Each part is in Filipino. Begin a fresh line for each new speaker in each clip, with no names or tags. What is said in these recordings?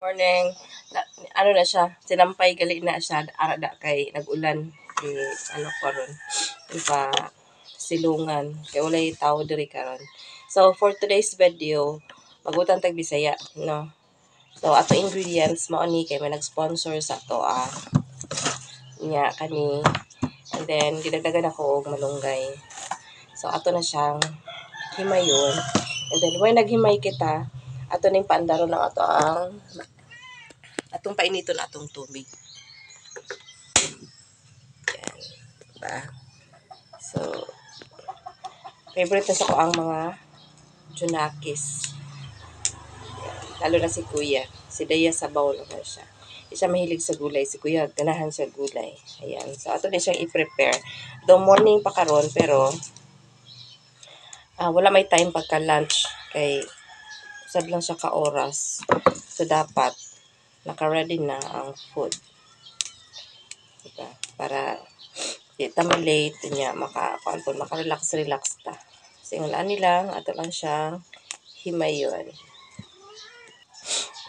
Morning. Ano na siya, sinampay gali na siya, arada kay nag-ulan. Ano ko ron, pa silungan. Kay walay tao diri karon. So, for today's video, magutang tag Bisaya, no? So, ato ingredients, mao ni kay may nag-sponsor sa to, nya kani. And then, gidagdagan ako og malunggay. So, ato na siyang himayon. And then, when naghimay kita, ato ning paandaro lang ato atong painiton atong tubig. Yan. Diba? So, favorite na sa ko ang mga Junakis. Lalo na si Kuya. Si Daya Sabaw naman siya. Siya mahilig sa gulay. Si Kuya, ganahan sa gulay. Ayan. So, ato din siyang i-prepare. Though morning pa karon pero wala may time pagka lunch. Kay usab lang siya ka oras. So, dapat naka-ready na ang food. Diba? Para di ta late niya maka-relax ta. Kasi wala nilang ato lang siyang himayon.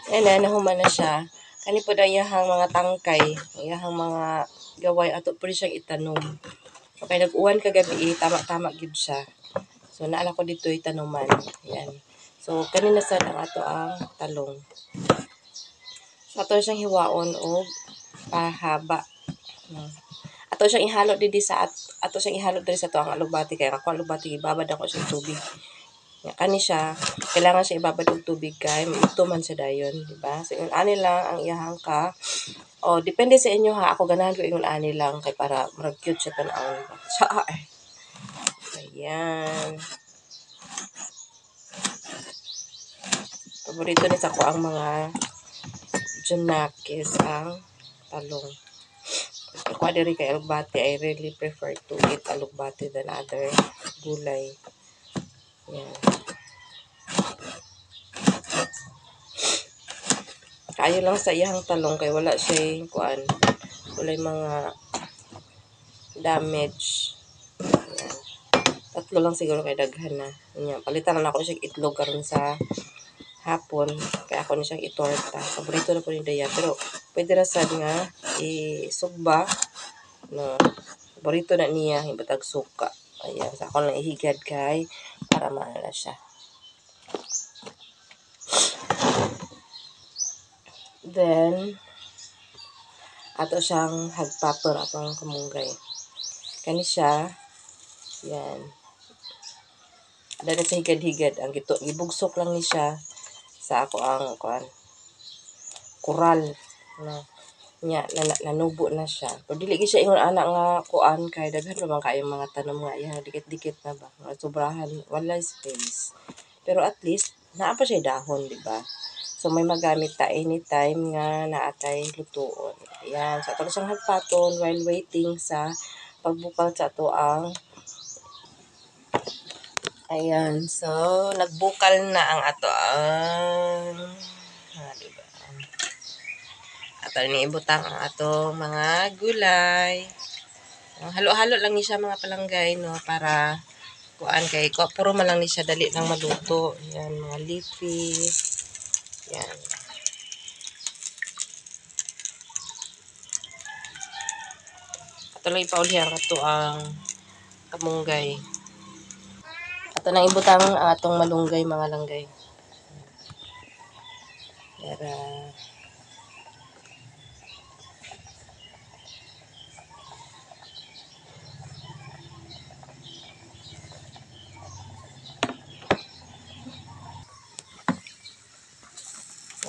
Ayan na, nahuman na siya. Kani po na iyahang mga tangkay, iyahang mga gaway, ato po rin siyang itanom. Okay, nag-uwan kagabi, tama-tama gid siya. So, naala ko dito itanuman. Ayan. So, kanina sad ang ato ang talong. So, ato siyang hiwaon o pahaba. Ato siyang ihalo didi sa ato siyang ihalo diri sa to ang alugbati kay ako alugbati ibabad ako sa tubig. Ya kani siya kailangan siya ibabad og tubig kay maito man siya dayon, di ba? So ingon ani lang ang iyahang ka. O depende sa inyo ha. Ako ganahan ko ingon ani lang kay para murag cute siya tan-awon. Ayan. Paborito ni sa ko ang mga Junakis ang talong. Ako diri kay alugbati, I really prefer to eat alugbati than other gulay. Yan. Kayo lang sa iyang talong kay wala siya kuan. Wala mga damage. Yan. Tatlo lang siguro kay daghan na. Yan. Palitan na ako siya itlog karon sa hapon. Kaya ako ni siyang itorta. Paborito na po ni Daya. Pero pwede ra sad nga isugba. No. Paborito na niya hibatag suka. Ayan. Sa ako lang ihigad kay para maala siya. Then, ato siyang hagpaton atong kamunggay. Kani siya, yan. Dali sa higad-higad. Ang gibugsok lang ni siya sa ako ang kuan kural. No. Nya, nanubo na siya. Pero dili siya ingon anak nga kuan kay daghan naman kayong mga tanom nga iya dikit-dikit na ba. Nga sobrahan, wala space. Pero at least, naa pa siya dahon, di ba? So, may magamit ta anytime nga naatay lutuon. Ayan. So, ato siyang hagpaton while waiting sa pagbukal sa ato ang ayan. So, nagbukal na ang ato ang diba? Ato ni ibutang ang ato mga gulay. Halo-halo lang ni siya mga palanggay, no? Para kuan kay puro man lang ni siya dali lang maluto. Ayan, mga leafy. Yan. Ato lang ipaulihan ato ang kamunggay. Ato nang ibutang ang atong malunggay mga langgay. Para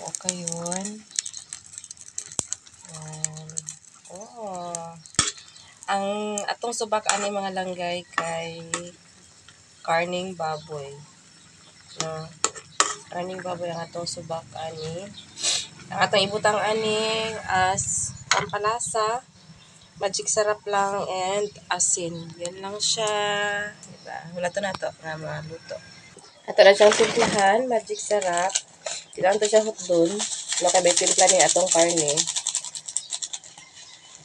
okay yun. Ang atong subak ani mga langgay kay karning baboy. No? Karning baboy ang atong subak ani. Ang atong ibutang ani as pampalasa, magic sarap lang and asin. Yan lang siya. Diba? Wala to na to nga maluto. Ato na siyang timplahan, magic sarap. Kailangan to siya hotdon. Nakabay timpla ni atong karne.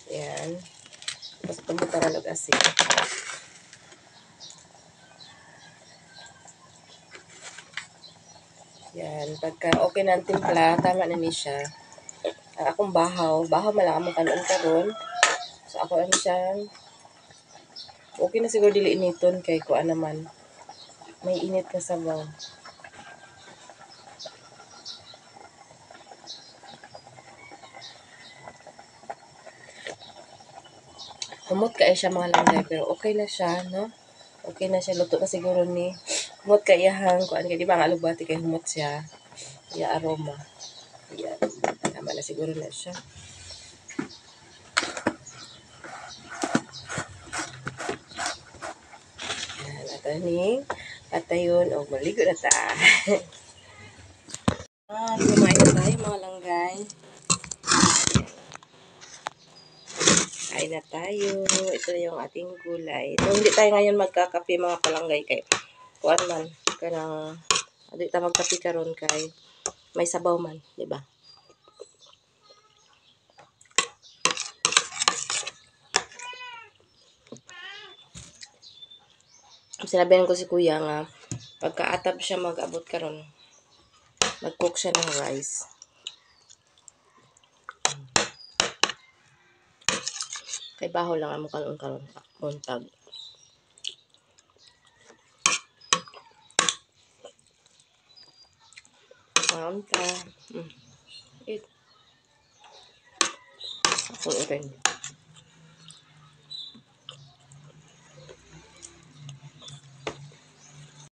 Yan. Tapos pagbuta ka asin. Yan, pagka okay na ang timpla, tama na ni siya. Ang akong bahaw malang mo kanon karon. So ako ano siya, okay na siguro dili initon kay kuan naman. May init na sabaw. Humot kaya siya mga langgay, pero okay na siya, no? Okay na siya, luto na siguro ni. Humot kaya hang, kuan kay di ba ang alubati kay humot siya. Ya aroma. Yan. Tama na siguro na siya. Yan, ato ni patayon o maligo na ta. Kumain na tayo mga langgay. Kain na tayo. Ito na yung ating gulay. So, hindi tayo ngayon magkakape mga palanggay kay kuan man. Kanang, hindi tayo magkape karon kay may sabaw man, di ba? Sinabihan ko si kuya nga, pagkaatab siya mag-abot karon, mag-cook siya ng rice. Kay baho lang ang karon untag. Manta. It. Ako rin.